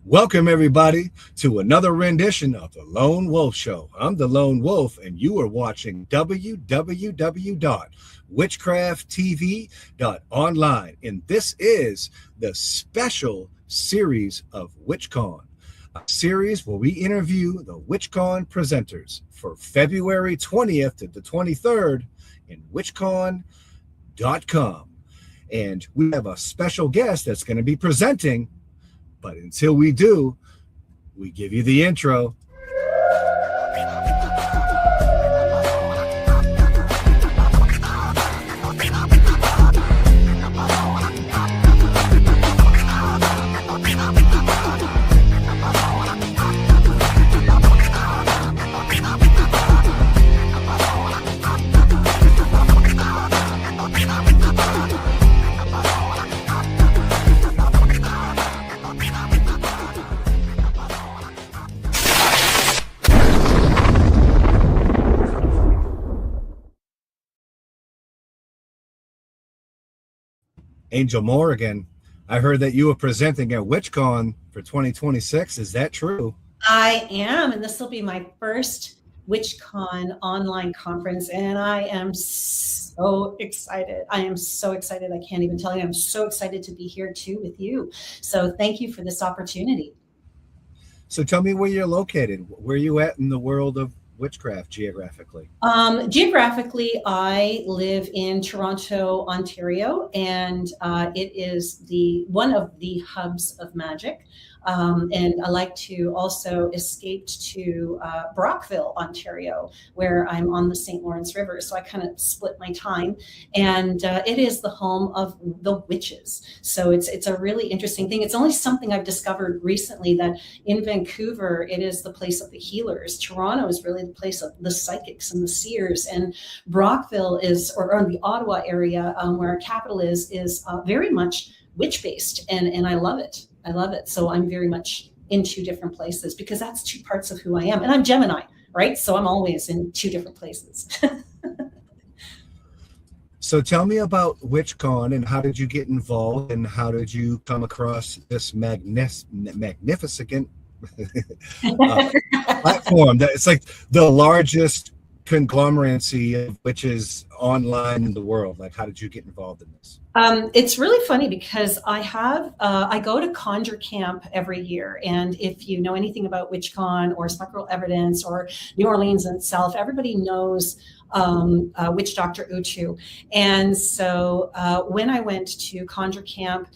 Welcome, everybody, to another rendition of The Lone Wolf Show. I'm the Lone Wolf, and you are watching www.witchcrafttv.online. And this is the special series of WitchCon, a series where we interview the WitchCon presenters for February 20th to the 23rd in witchcon.com. And we have a special guest that's going to be presenting. But until we do, we give you the intro. Angel Morrigan, I heard that you were presenting at WitchCon for 2026. Is that true? I am, and this will be my first WitchCon online conference, and I am so excited. I am so excited. I can't even tell you. I'm so excited to be here too with you. So thank you for this opportunity. So tell me where you're located. Where are you at in the world of witchcraft geographically? Geographically, I live in Toronto, Ontario, and it is one of the hubs of magic. And I like to also escape to Brockville, Ontario, where I'm on the St. Lawrence River. So I kind of split my time, and it is the home of the witches. So it's a really interesting thing. It's only something I've discovered recently, that in Vancouver, it is the place of the healers. Toronto is really the place of the psychics and the seers, and Brockville is, or the Ottawa area, where our capital is very much witch-based, and I love it. I love it. So I'm very much in two different places, because that's two parts of who I am. And I'm Gemini, right? So I'm always in two different places. So tell me about WitchCon, and how did you get involved, and how did you come across this magnificent platform that it's like the largest conglomeracy of witches online in the world? Like, how did you get involved in this? It's really funny, because I go to Conjure Camp every year. And if you know anything about WitchCon or Spectral Evidence or New Orleans itself, everybody knows Witch Dr. Utu. And so when I went to Conjure Camp,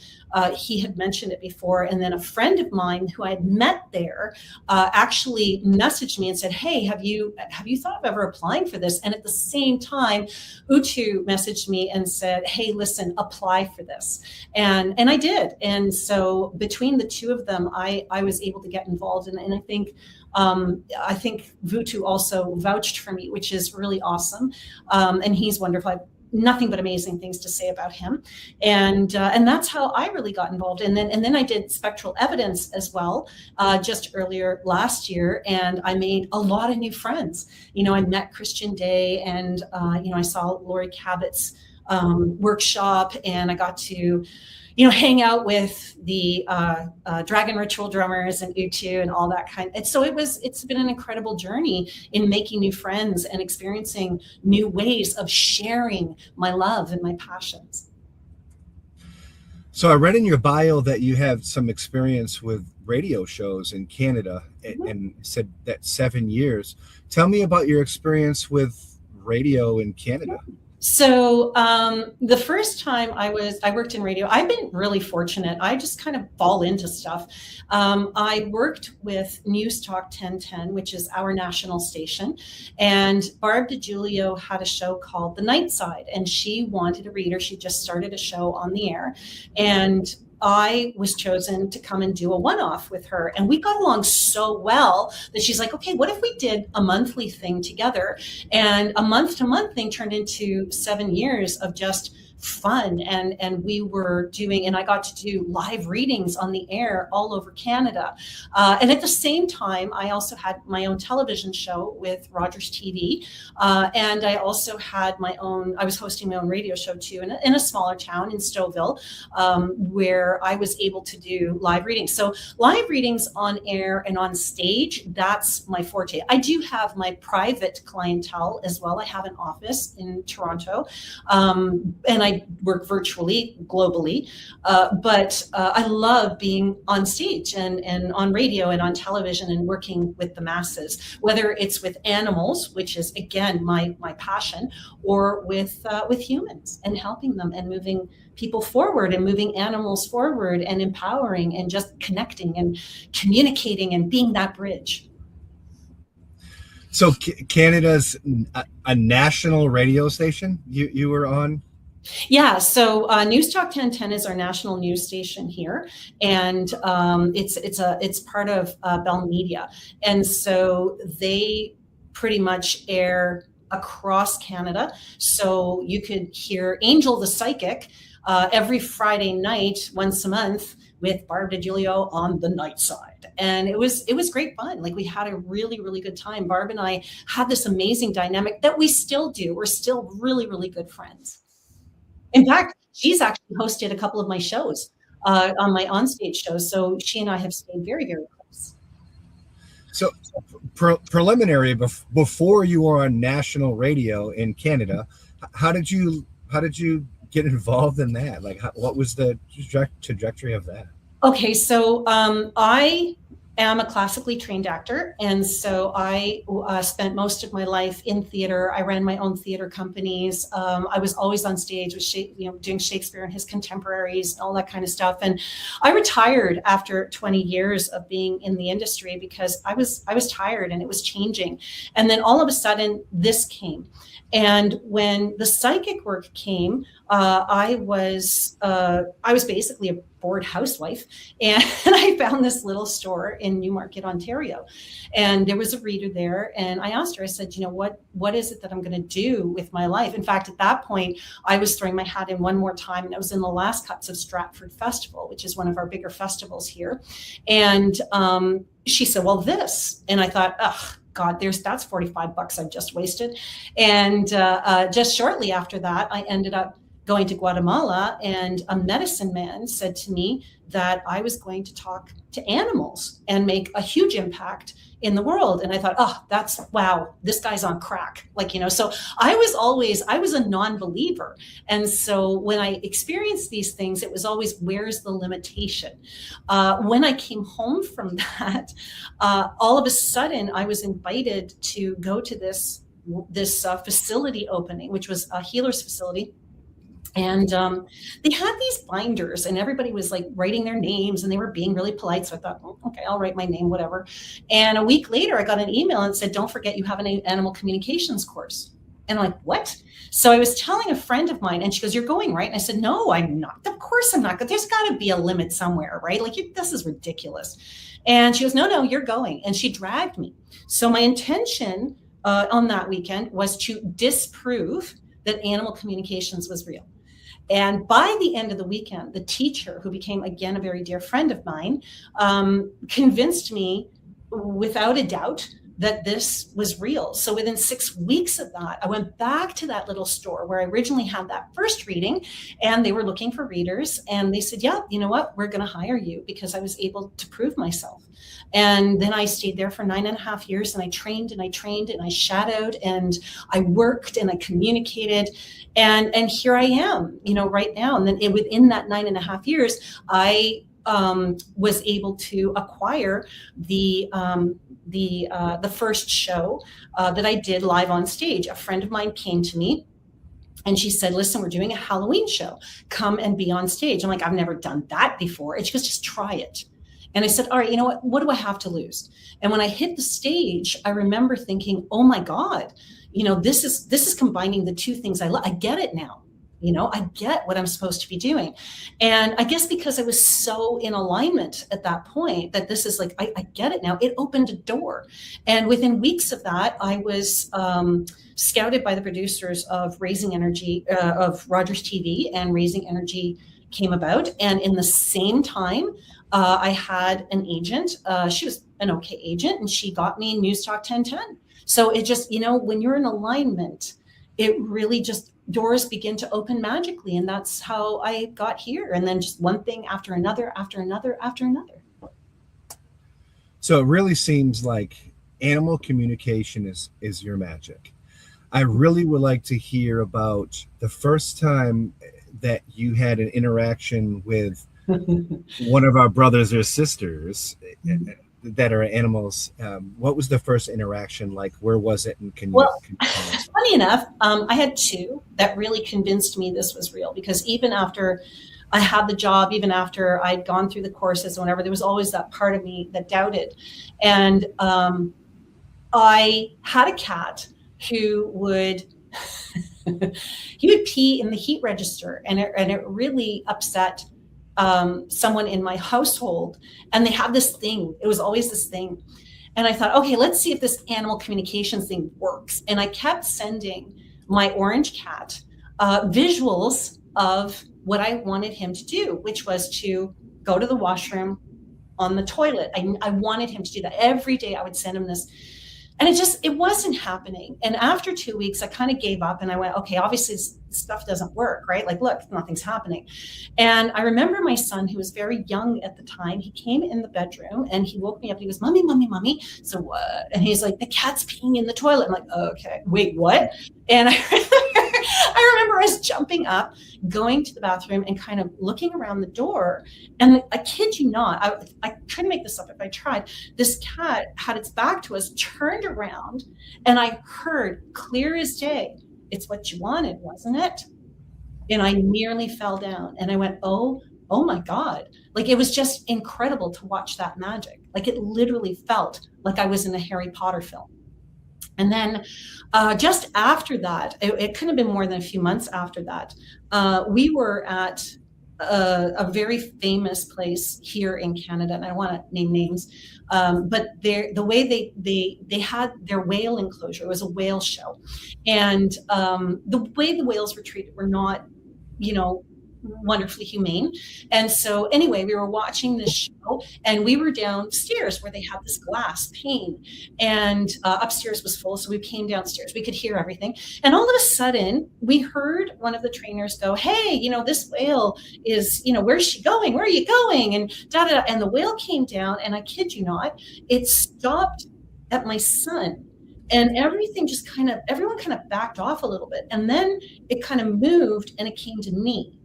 he had mentioned it before, and then a friend of mine who I had met there actually messaged me and said, "Hey, have you thought of ever applying for this?" And at the same time, Utu messaged me and said, "Hey, listen, apply for this." And I did. And so between the two of them, I was able to get involved. And I think Vutu also vouched for me, which is really awesome. And he's wonderful. I've nothing but amazing things to say about him. And that's how I really got involved. And then I did Spectral Evidence as well, just earlier last year. And I made a lot of new friends. I met Christian Day, and I saw Lori Cabot's workshop, and I got to hang out with the Dragon Ritual drummers and Utu and all that kind. And so it's been an incredible journey in making new friends and experiencing new ways of sharing my love and my passions. So I read in your bio that you have some experience with radio shows in Canada, and said that 7 years. Tell me about your experience with radio in Canada. So the first time I worked in radio, I've been really fortunate. I just kind of fall into stuff. I worked with Newstalk 1010, which is our national station. And Barb DiGiulio had a show called The Night Side, and she wanted a reader. She just started a show on the air. And I was chosen to come and do a one-off with her. And we got along so well that she's like, okay, what if we did a monthly thing together? And a month-to-month thing turned into 7 years of just fun. And we were doing, and I got to do live readings on the air all over Canada. And at the same time, I also had my own television show with Rogers TV. And I also had I was hosting my own radio show too in a smaller town in Stouffville, where I was able to do live readings. So live readings on air and on stage, that's my forte. I do have my private clientele as well. I have an office in Toronto, and I work virtually, globally. But I love being on stage and on radio and on television and working with the masses, whether it's with animals, which is again my passion, or with humans and helping them and moving people forward and moving animals forward and empowering and just connecting and communicating and being that bridge. So Canada's a national radio station you were on? Yeah, so Newstalk 1010 is our national news station here, and it's part of Bell Media, and so they pretty much air across Canada. So you could hear Angel the Psychic every Friday night, once a month, with Barb DiGiulio on the night side. And it was great fun. Like, we had a really, really good time. Barb and I had this amazing dynamic that we still do. We're still really, really good friends. In fact, she's actually hosted a couple of my shows on my onstage shows. So she and I have stayed very, very close. So preliminary, before you were on national radio in Canada, how did you get involved in that? Like, what was the trajectory of that? Okay, so I am a classically trained actor, and so I spent most of my life in theater. I ran my own theater companies. I was always on stage with doing Shakespeare and his contemporaries, all that kind of stuff. And I retired after 20 years of being in the industry because I was tired and it was changing. And then all of a sudden, this came. And when the psychic work came, I was basically a bored housewife, and I found this little store in Newmarket, Ontario, and there was a reader there. And I asked her, I said, what is it that I'm going to do with my life? In fact, at that point, I was throwing my hat in one more time, and I was in the last cuts of Stratford Festival, which is one of our bigger festivals here. And she said, well, this, and I thought, ugh, God, that's $45 I've just wasted. And just shortly after that, I ended up going to Guatemala, and a medicine man said to me that I was going to talk to animals and make a huge impact in the world. And I thought, oh, wow, this guy's on crack. So I was a non-believer. And so when I experienced these things, it was always, where's the limitation? When I came home from that, all of a sudden I was invited to go to this facility opening, which was a healer's facility. And they had these binders, and everybody was like writing their names, and they were being really polite. So I thought, okay, I'll write my name, whatever. And a week later, I got an email and said, don't forget you have an animal communications course. And I'm like, what? So I was telling a friend of mine, and she goes, you're going, right? And I said, no, I'm not. Of course I'm not. There's got to be a limit somewhere, right? This is ridiculous. And she goes, no, you're going. And she dragged me. So my intention on that weekend was to disprove that animal communications was real. And by the end of the weekend, the teacher, who became, again, a very dear friend of mine, convinced me without a doubt that this was real. So within 6 weeks of that, I went back to that little store where I originally had that first reading, and they were looking for readers. And they said, yeah, you know what? We're going to hire you, because I was able to prove myself. And then I stayed there for 9.5 years, and I trained and I trained and I shadowed and I worked and I communicated. And here I am, right now. And then within that 9.5 years, I was able to acquire the first show that I did live on stage. A friend of mine came to me and she said, listen, we're doing a Halloween show. Come and be on stage. I'm like, I've never done that before. And she goes, just try it. And I said, all right, you know what do I have to lose? And when I hit the stage, I remember thinking, oh my God, this is combining the two things I love. I get it now. I get what I'm supposed to be doing. And I guess because I was so in alignment at that point that this is like, I get it now. It opened a door. And within weeks of that, I was scouted by the producers of Raising Energy, of Rogers TV, and Raising Energy came about. And in the same time, I had an agent. She was an okay agent, and she got me Newstalk 1010. So it just, when you're in alignment, it really just, doors begin to open magically. And that's how I got here. And then just one thing after another, after another, after another. So it really seems like animal communication is your magic. I really would like to hear about the first time that you had an interaction with one of our brothers or sisters that are animals. What was the first interaction like? Where was it? And funny enough, I had two that really convinced me this was real, because even after I had the job, even after I'd gone through the courses and whatever, there was always that part of me that doubted. And I had a cat who would he would pee in the heat register, and it really upset someone in my household. And they had this thing. It was always this thing. And I thought, okay, let's see if this animal communications thing works. And I kept sending my orange cat visuals of what I wanted him to do, which was to go to the washroom on the toilet. I wanted him to do that. Every day I would send him this. And it wasn't happening. And after 2 weeks, I kind of gave up, and I went, okay, obviously this stuff doesn't work, right? Like, look, nothing's happening. And I remember my son, who was very young at the time, he came in the bedroom and he woke me up and he goes, mommy, mommy, mommy. So what? And he's like, the cat's peeing in the toilet. I'm like, okay, wait, what? And I remember us jumping up, going to the bathroom and kind of looking around the door. And I kid you not, I couldn't make this up if I tried. This cat had its back to us, turned around, and I heard clear as day, it's what you wanted, wasn't it? And I nearly fell down, and I went, oh my God. Like, it was just incredible to watch that magic. Like, it literally felt like I was in a Harry Potter film. And then just after that, it couldn't have been more than a few months after that, we were at a very famous place here in Canada, and I don't want to name names, but the way they had their whale enclosure, it was a whale show. And the way the whales were treated were not, wonderfully humane. And so anyway, we were watching this show, and we were downstairs where they had this glass pane, and upstairs was full. So we came downstairs, we could hear everything. And all of a sudden we heard one of the trainers go, hey, this whale is, where's she going? Where are you going? And da da da. And the whale came down, and I kid you not, it stopped at my son. And everything just everyone kind of backed off a little bit. And then it kind of moved, and it came to me.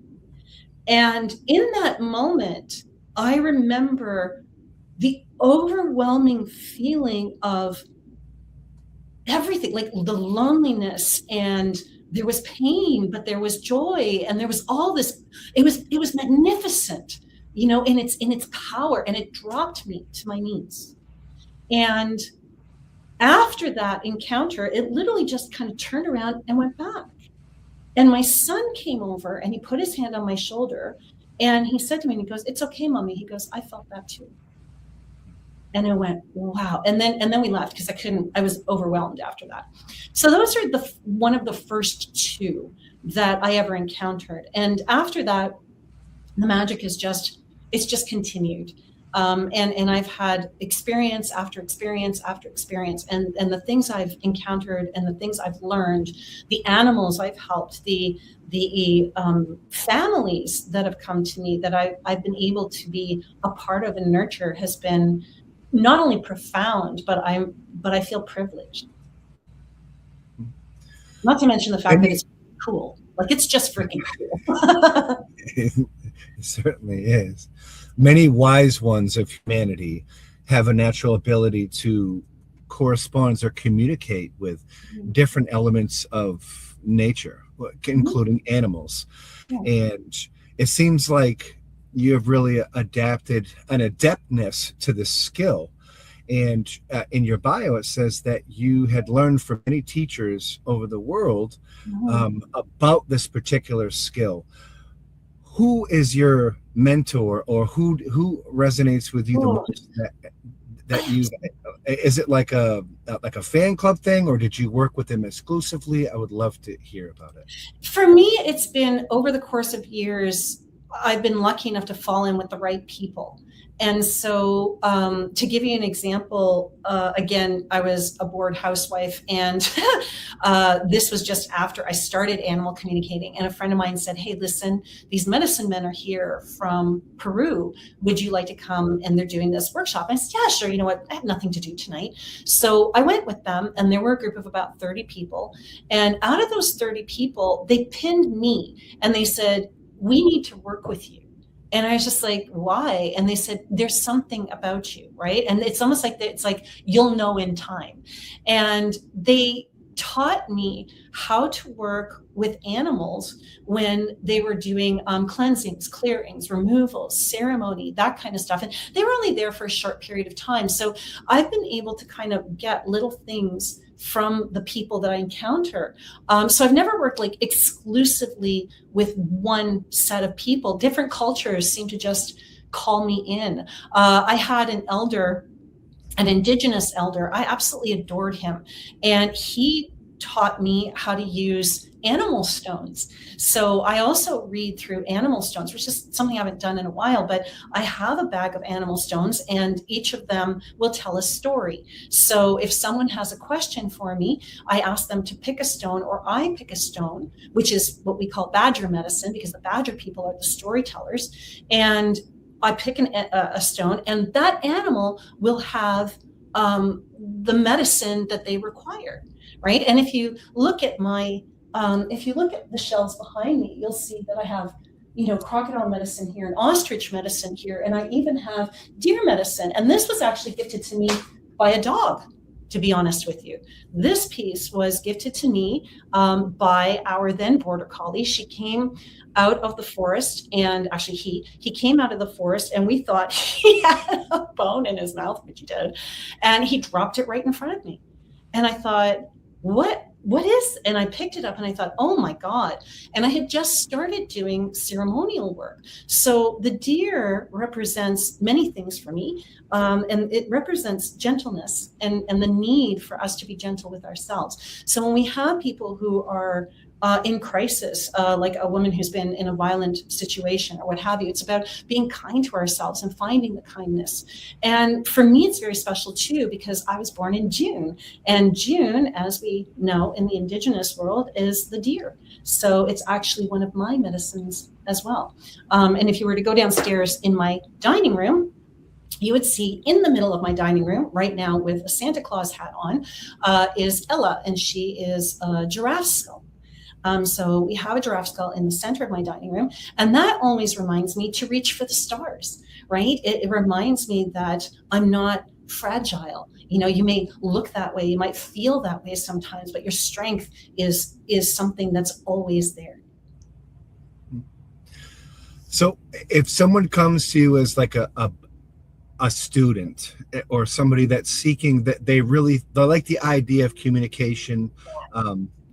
And in that moment, I remember the overwhelming feeling of everything, like the loneliness, and there was pain, but there was joy, and there was all this. It was magnificent, in its power, and it dropped me to my knees. And after that encounter, it literally just kind of turned around and went back. And my son came over, and he put his hand on my shoulder, and he said to me, and he goes, it's okay, mommy. He goes, I felt that too. And I went, wow. And then we left, because I was overwhelmed after that. So those are one of the first two that I ever encountered. And after that, the magic it's just continued. And I've had experience after experience after experience, and the things I've encountered and the things I've learned, the animals I've helped, the families that have come to me that I've been able to be a part of and nurture has been not only profound, but I feel privileged. Not to mention the fact that it's cool. Like, it's just freaking cool. It certainly is. Many wise ones of humanity have a natural ability to correspond or communicate with different elements of nature, including animals. Yeah. And it seems like you have really adapted an adeptness to this skill. And in your bio, it says that you had learned from many teachers over the world about this particular skill. Who is your mentor, or who resonates with you the Oh, most? That you, is it like a fan club thing, or did you work with them exclusively? I would love to hear about it. for me, it's been over the course of years, I've been lucky enough to fall in with the right people. And so, to give you an example, again, I was a bored housewife, and this was just after I started animal communicating. And a friend of mine said, "Hey, listen, these medicine men are here from Peru. Would you like to come? And they're doing this workshop." I said, "Yeah, sure. You know what? I have nothing to do tonight." So I went with them, and there were a group of about 30 people. And out of those 30 people, they pinned me and they said, "We need to work with you." And I was just like, "Why?" And they said, "There's something about you," right? And it's almost like it's like you'll know in time. And they taught me how to work with animals when they were doing cleansings, clearings, removals, ceremony, that kind of stuff. And they were only there for a short period of time. So I've been able to kind of get little things from the people that I encounter. So I've never worked like exclusively with one set of people. Different cultures seem to just call me in. I had an elder, an indigenous elder. I absolutely adored him. And he taught me how to use animal stones. So I also read through animal stones, which is something I haven't done in a while, but I have a bag of animal stones and each of them will tell a story. So if someone has a question for me, I ask them to pick a stone, or I pick a stone, which is what we call badger medicine, because the badger people are the storytellers. And I pick a stone, and that animal will have the medicine that they require, right? And if you look at the shelves behind me, you'll see that I have, crocodile medicine here and ostrich medicine here, and I even have deer medicine. And this was actually gifted to me by a dog, to be honest with you. This piece was gifted to me by our then border collie. She came out of the forest, and actually he came out of the forest, and we thought he had a bone in his mouth, which he did, and he dropped it right in front of me. And I thought, what is, and I picked it up and I thought, oh my God. And I had just started doing ceremonial work. So the deer represents many things for me. And it represents gentleness and the need for us to be gentle with ourselves. So when we have people who are in crisis, like a woman who's been in a violent situation or what have you, it's about being kind to ourselves and finding the kindness. And for me, it's very special too, because I was born in June, and June, as we know in the indigenous world, is the deer. So it's actually one of my medicines as well. And if you were to go downstairs in my dining room, you would see in the middle of my dining room right now with a Santa Claus hat on is Ella, and she is a giraffe skull. So we have a giraffe skull in the center of my dining room, and that always reminds me to reach for the stars, right? It reminds me that I'm not fragile. You may look that way, you might feel that way sometimes, but your strength is something that's always there. So if someone comes to you as like a student or somebody that's seeking, that they like the idea of communication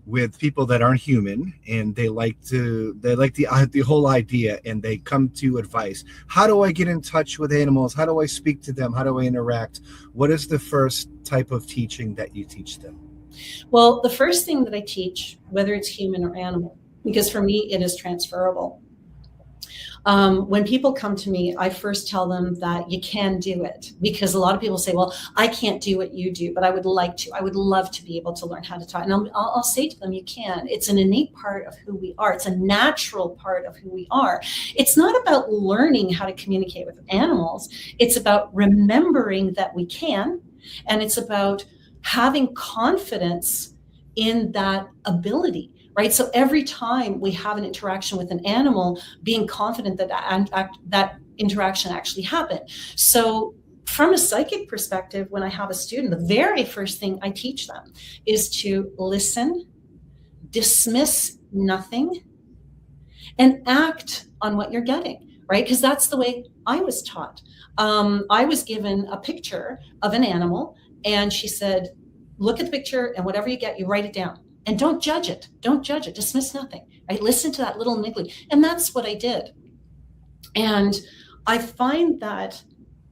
with people that aren't human, and they like the whole idea, and they come to advice, how do I get in touch with animals? How do I speak to them? How do I interact? What is the first type of teaching that you teach them? Well, the first thing that I teach, whether it's human or animal, because for me it is transferable. When people come to me, I first tell them that you can do it, because a lot of people say, well, I can't do what you do, but I would like to. I would love to be able to learn how to talk. And I'll say to them, you can. It's an innate part of who we are. It's a natural part of who we are. It's not about learning how to communicate with animals. It's about remembering that we can, and it's about having confidence in that ability. Right. So every time we have an interaction with an animal, being confident that that interaction actually happened. So from a psychic perspective, when I have a student, the very first thing I teach them is to listen, dismiss nothing, and act on what you're getting. right? Because that's the way I was taught. I was given a picture of an animal, and she said, look at the picture, and whatever you get, you write it down. And don't judge it. Don't judge it. Dismiss nothing. I listened to that little niggly. And that's what I did. And I find that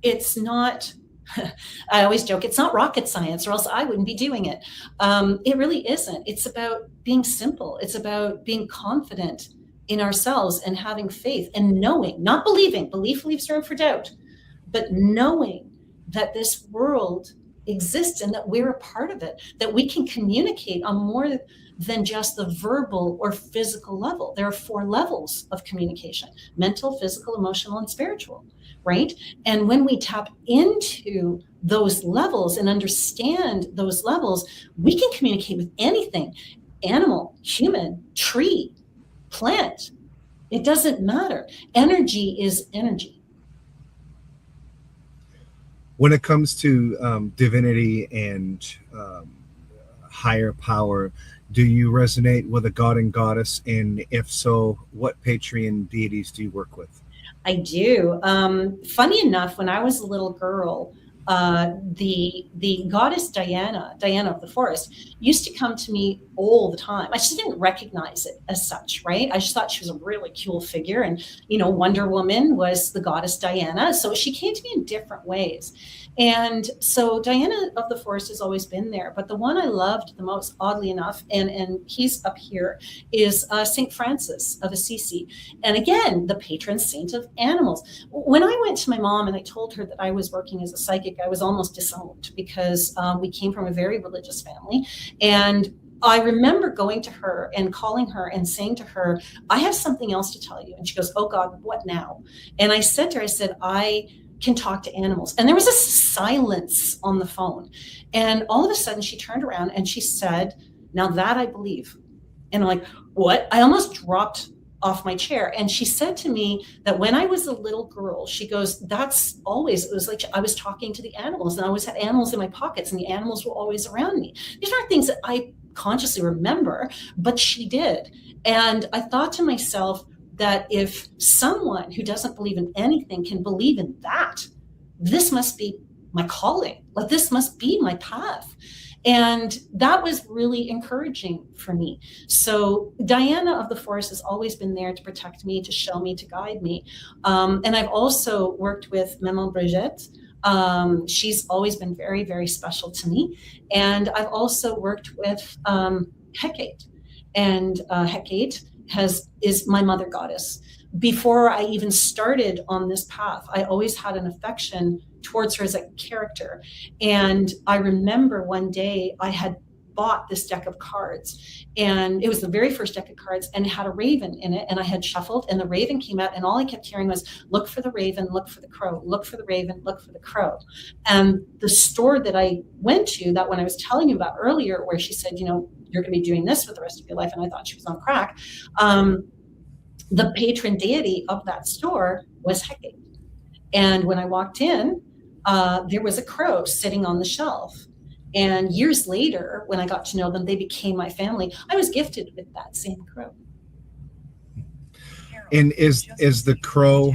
it's not, I always joke, it's not rocket science, or else I wouldn't be doing it. It really isn't. It's about being simple. It's about being confident in ourselves and having faith and knowing, not believing. Belief leaves room for doubt, but knowing that this world exists and that we're a part of it, that we can communicate on more than just the verbal or physical level. There are 4 levels of communication: mental, physical, emotional, and spiritual, right? And when we tap into those levels and understand those levels, we can communicate with anything: animal, human, tree, plant. It doesn't matter. Energy is energy. When it comes to divinity and higher power, do you resonate with a god and goddess? And if so, what Patreon deities do you work with? I do. Funny enough, when I was a little girl, the goddess Diana of the forest, used to come to me all the time. I just didn't recognize it as such, right? I just thought she was a really cool figure. And, Wonder Woman was the goddess Diana. So she came to me in different ways. And so Diana of the forest has always been there. But the one I loved the most, oddly enough, and he's up here, is St. Francis of Assisi. And again, the patron saint of animals. When I went to my mom and I told her that I was working as a psychic, I was almost disowned because we came from a very religious family. And I remember going to her and calling her and saying to her, I have something else to tell you. And she goes, oh God, what now? And I said to her, I can talk to animals. And there was a silence on the phone. And all of a sudden she turned around and she said, now that I believe. And I'm like, what? I almost dropped off my chair. And she said to me that when I was a little girl, she goes, it was like I was talking to the animals, and I always had animals in my pockets, and the animals were always around me. These aren't things that I consciously remember, but she did. And I thought to myself that if someone who doesn't believe in anything can believe in that, this must be my calling. Like, this must be my path. And that was really encouraging for me. So Diana of the forest has always been there to protect me, to show me, to guide me. And I've also worked with Maman Brigitte. She's always been very, very special to me. And I've also worked with Hecate. And Hecate is my mother goddess. Before I even started on this path, I always had an affection towards her as a character. And I remember one day I had bought this deck of cards, and it was the very first deck of cards, and it had a raven in it, and I had shuffled, and the raven came out, and all I kept hearing was, look for the raven, look for the crow, look for the raven, look for the crow. And the store that I went to, that one I was telling you about earlier, where she said, you're going to be doing this for the rest of your life, and I thought she was on crack, the patron deity of that store was Hecate. And when I walked in, there was a crow sitting on the shelf. And years later, when I got to know them, they became my family. I was gifted with that same crow. And is the crow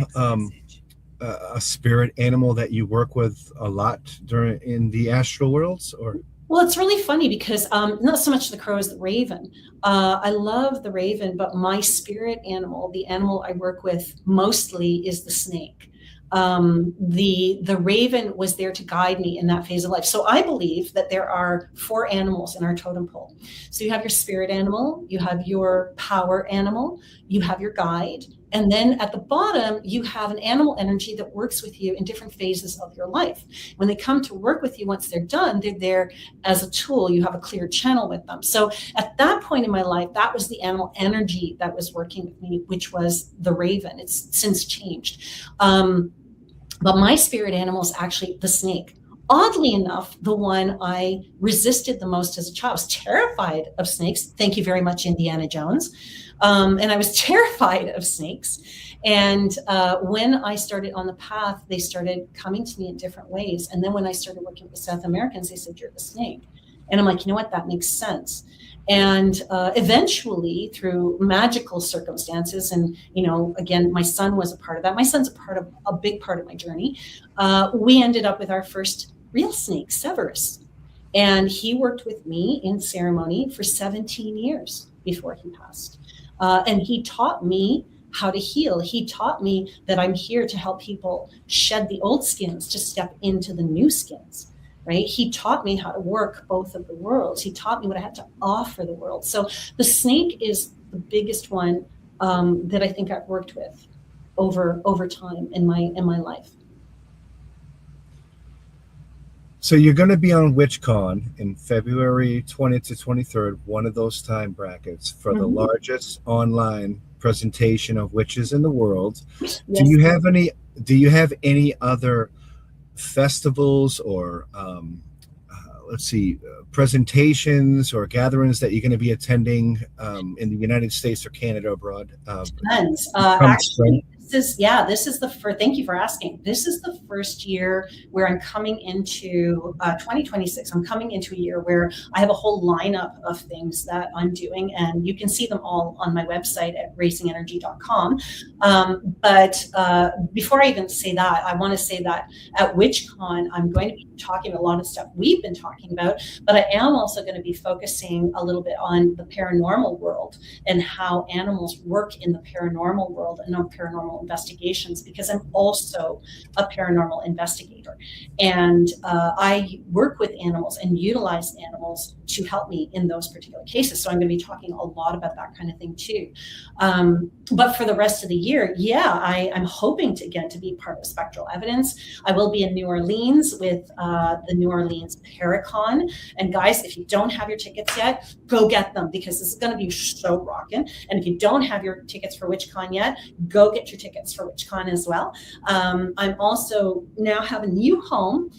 a spirit animal that you work with a lot in the astral worlds, or? Well, it's really funny because not so much the crow as the raven. I love the raven, but my spirit animal, the animal I work with mostly, is the snake. The raven was there to guide me in that phase of life. So I believe that there are 4 animals in our totem pole. So you have your spirit animal, you have your power animal, you have your guide, and then at the bottom, you have an animal energy that works with you in different phases of your life. When they come to work with you, once they're done, they're there as a tool. You have a clear channel with them. So at that point in my life, that was the animal energy that was working with me, which was the raven. It's since changed. But my spirit animal is actually the snake. Oddly enough, the one I resisted the most as a child. I was terrified of snakes. Thank you very much, Indiana Jones. And I was terrified of snakes. And when I started on the path, they started coming to me in different ways. And then when I started working with South Americans, they said, you're the snake. And I'm like, you know what, that makes sense. And eventually, through magical circumstances, and again, my son was a part of that. My son's a big part of my journey. We ended up with our first real snake, Severus, and he worked with me in ceremony for 17 years before he passed. And he taught me how to heal. He taught me that I'm here to help people shed the old skins to step into the new skins. Right? He taught me how to work both of the worlds. He taught me what I had to offer the world. So the snake is the biggest one that I think I've worked with over time in my life. So you're going to be on WitchCon in February 20th to 23rd, one of those time brackets for the largest online presentation of witches in the world. Yes. Do you have any other festivals or presentations or gatherings that you're going to be attending in the United States or Canada abroad? Tons. Actually, this is the first. Thank you for asking. This is the first year where I'm coming into 2026. I'm coming into a year where I have a whole lineup of things that I'm doing, and you can see them all on my website at racingenergy.com. But before I even say that, I want to say that at WitchCon, I'm going to be talking about a lot of stuff we've been talking about, but I am also going to be focusing a little bit on the paranormal world and how animals work in the paranormal world and on paranormal investigations, because I'm also a paranormal investigator, and I work with animals and utilize animals to help me in those particular cases. So I'm going to be talking a lot about that kind of thing too. But for the rest of the year, I'm hoping to be part of Spectral Evidence. I will be in New Orleans with the New Orleans Paracon. And guys, if you don't have your tickets yet, go get them, because this is going to be so rocking. And if you don't have your tickets for WitchCon yet, go get your tickets for WitchCon as well. I'm also now have a new home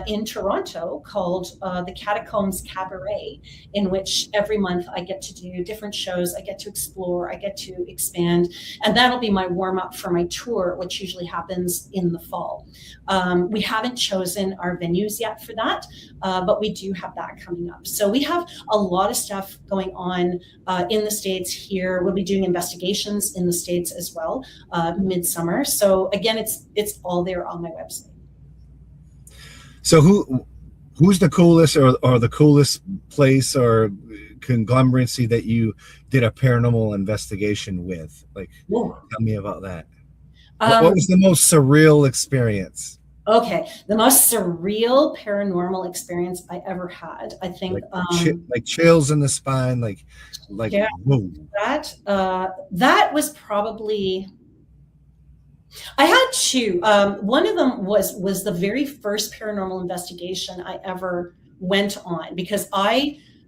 in Toronto called the Catacombs Cabaret, in which every month I get to do different shows. I get to explore, I get to expand, and that'll be my warm up for my tour, which usually happens in the fall. We haven't chosen our venues yet for that, but we do have that coming up. So we have a lot of stuff going on in the States here. We'll be doing investigations in the States as well, midsummer. So again, it's all there on my website. So who's the coolest or the coolest place or conglomeracy that you did a paranormal investigation with? Like, tell me about that. What was the most surreal experience? Okay, the most surreal paranormal experience I ever had, I think, like chills in the spine, like yeah, whoa. That was probably. I had two. One of them was the very first paranormal investigation I ever went on, because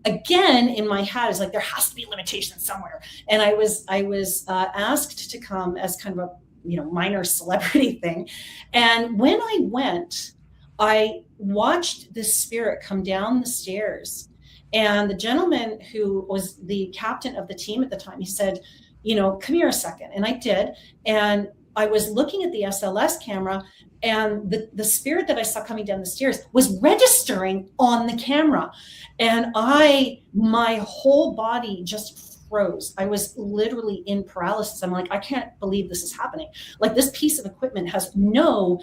again, in my head, it's like there has to be limitations somewhere, and I was asked to come as kind of a minor celebrity thing, and when I went, I watched this spirit come down the stairs, and the gentleman who was the captain of the team at the time, he said, come here a second, and I did, and I was looking at the SLS camera, and the spirit that I saw coming down the stairs was registering on the camera. And my whole body just froze. I was literally in paralysis. I'm like, I can't believe this is happening. Like, this piece of equipment has nothing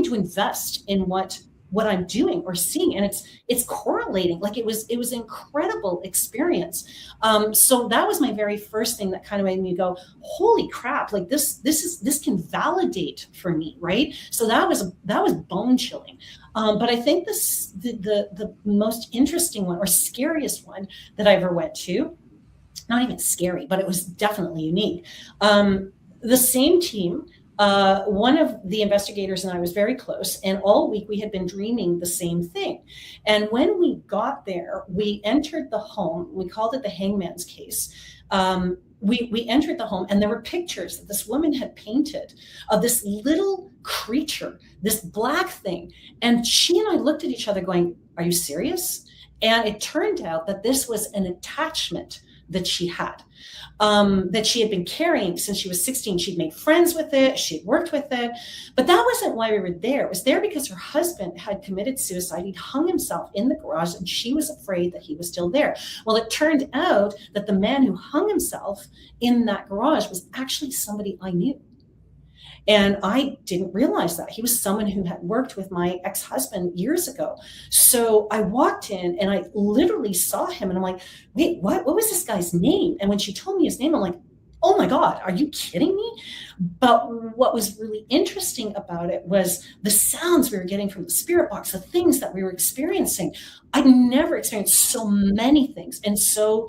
to invest in what I'm doing or seeing, and it's correlating. Like, it was an incredible experience. So that was my very first thing that kind of made me go, holy crap, like this can validate for me, right? So that was bone chilling. But I think the most interesting one, or scariest one, that I ever went to, not even scary, but it was definitely unique. The same team, one of the investigators and I was very close, and all week we had been dreaming the same thing. And when we got there, we entered the home. We called it the Hangman's Case. We entered the home, and there were pictures that this woman had painted of this little creature, this black thing. And she and I looked at each other going, are you serious? And it turned out that this was an attachment that she had. That she had been carrying since she was 16. She'd made friends with it. She'd worked with it. But that wasn't why we were there. It was there because her husband had committed suicide. He'd hung himself in the garage, and she was afraid that he was still there. Well, it turned out that the man who hung himself in that garage was actually somebody I knew. And I didn't realize that. He was someone who had worked with my ex-husband years ago. So I walked in and I literally saw him, and I'm like, wait, what was this guy's name? And when she told me his name, I'm like, oh my God, are you kidding me? But what was really interesting about it was the sounds we were getting from the spirit box, the things that we were experiencing. I'd never experienced so many things. And so,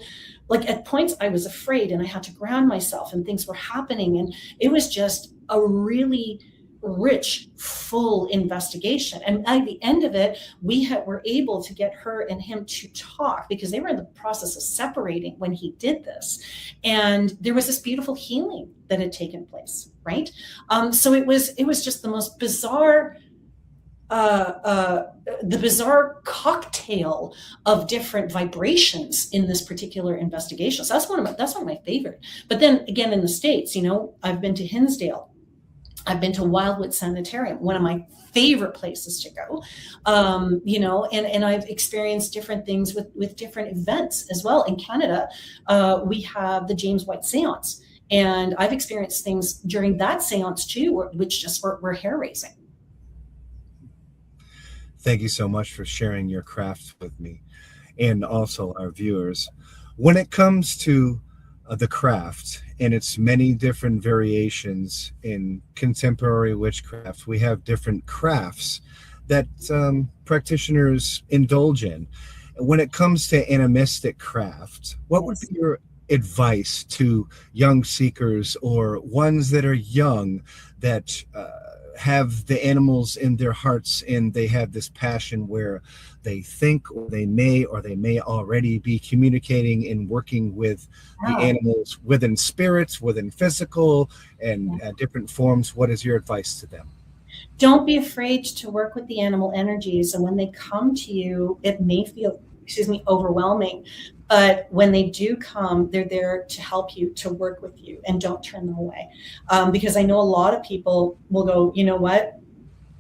like, at points I was afraid and I had to ground myself, and things were happening. And it was just a really rich, full investigation. And at the end of it, we were able to get her and him to talk, because they were in the process of separating when he did this. And there was this beautiful healing that had taken place, right? So it was just the most bizarre, the bizarre cocktail of different vibrations in this particular investigation. So that's one of my favorite. But then again, in the States, I've been to Hinsdale. I've been to Wildwood Sanitarium, one of my favorite places to go, and I've experienced different things with different events as well. In Canada, we have the James White Seance, and I've experienced things during that seance too, which just were hair raising. Thank you so much for sharing your craft with me and also our viewers. When it comes to the craft and its many different variations in contemporary witchcraft, we have different crafts that practitioners indulge in. When it comes to animistic craft, what would be your advice to young seekers, or ones that are young that have the animals in their hearts, and they have this passion where they think, or they may already be communicating and working with the animals within spirits, within physical and different forms? What is your advice to them? Don't be afraid to work with the animal energies. And when they come to you, it may feel, overwhelming. But when they do come, they're there to help you, to work with you, and don't turn them away. Because I know a lot of people will go, you know what?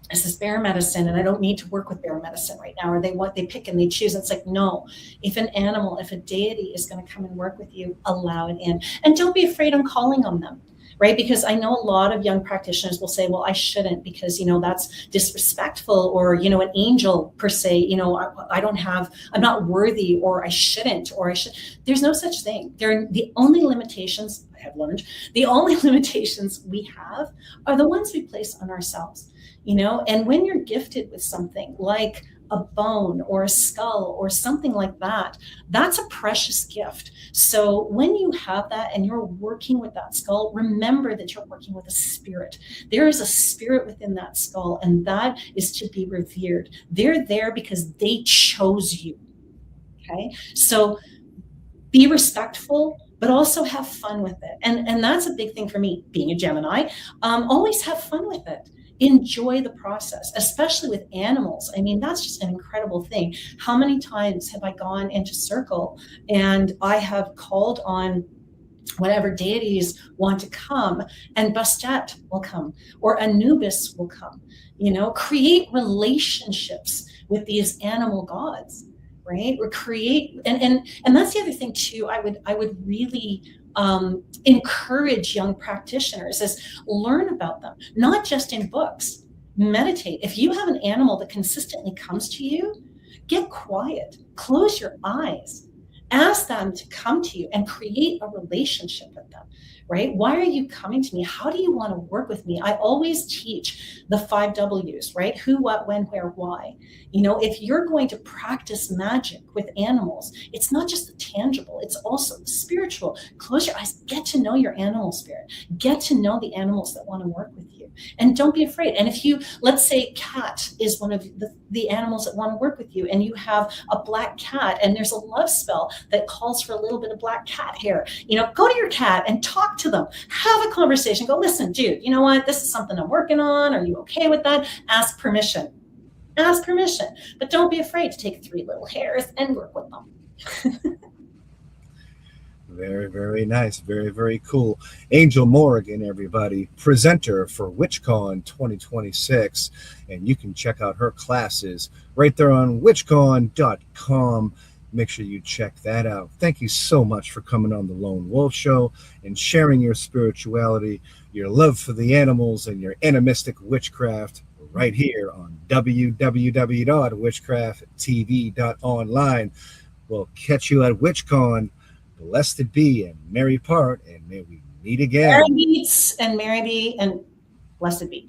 This is bear medicine, and I don't need to work with bear medicine right now. Or they pick and they choose. It's like, no, if a deity is going to come and work with you, allow it in. And don't be afraid on calling on them. Right? Because I know a lot of young practitioners will say, well, I shouldn't, because, that's disrespectful, or, an angel per se, I'm not worthy, or I shouldn't, or I should. There's no such thing. The only limitations I have learned, the only limitations we have are the ones we place on ourselves, and when you're gifted with something like a bone or a skull or something like that, that's a precious gift. So when you have that and you're working with that skull, remember that you're working with a spirit. There is a spirit within that skull, and that is to be revered. They're there because they chose you. Okay, so be respectful, but also have fun with it. And that's a big thing for me, being a Gemini. Always have fun with it. Enjoy the process, especially with animals. I mean, that's just an incredible thing. How many times have I gone into circle and I have called on whatever deities want to come, and Bastet will come, or Anubis will come, create relationships with these animal gods, right? Or create, and that's the other thing too, I would really encourage young practitioners is learn about them, not just in books. Meditate. If you have an animal that consistently comes to you, get quiet, close your eyes, ask them to come to you and create a relationship with them, right? Why are you coming to me? How do you want to work with me? I always teach the 5 W's, right? Who, what, when, where, why. If you're going to practice magic with animals, it's not just the tangible, it's also the spiritual. Close your eyes, get to know your animal spirit, get to know the animals that want to work with you. And don't be afraid. And if you, let's say cat is one of the animals that want to work with you, and you have a black cat and there's a love spell that calls for a little bit of black cat hair, go to your cat and talk to them, have a conversation, go, listen, dude, you know what? This is something I'm working on. Are you okay with that? Ask permission, but don't be afraid to take 3 little hairs and work with them. Very, very nice. Very, very cool. Angel Morrigan, everybody, presenter for WitchCon 2026. And you can check out her classes right there on witchcon.com. Make sure you check that out. Thank you so much for coming on the Lone Wolf Show and sharing your spirituality, your love for the animals, and your animistic witchcraft right here on www.witchcrafttv.online. We'll catch you at WitchCon. Blessed be and merry part, and may we meet again. Merry meets and merry be and blessed be.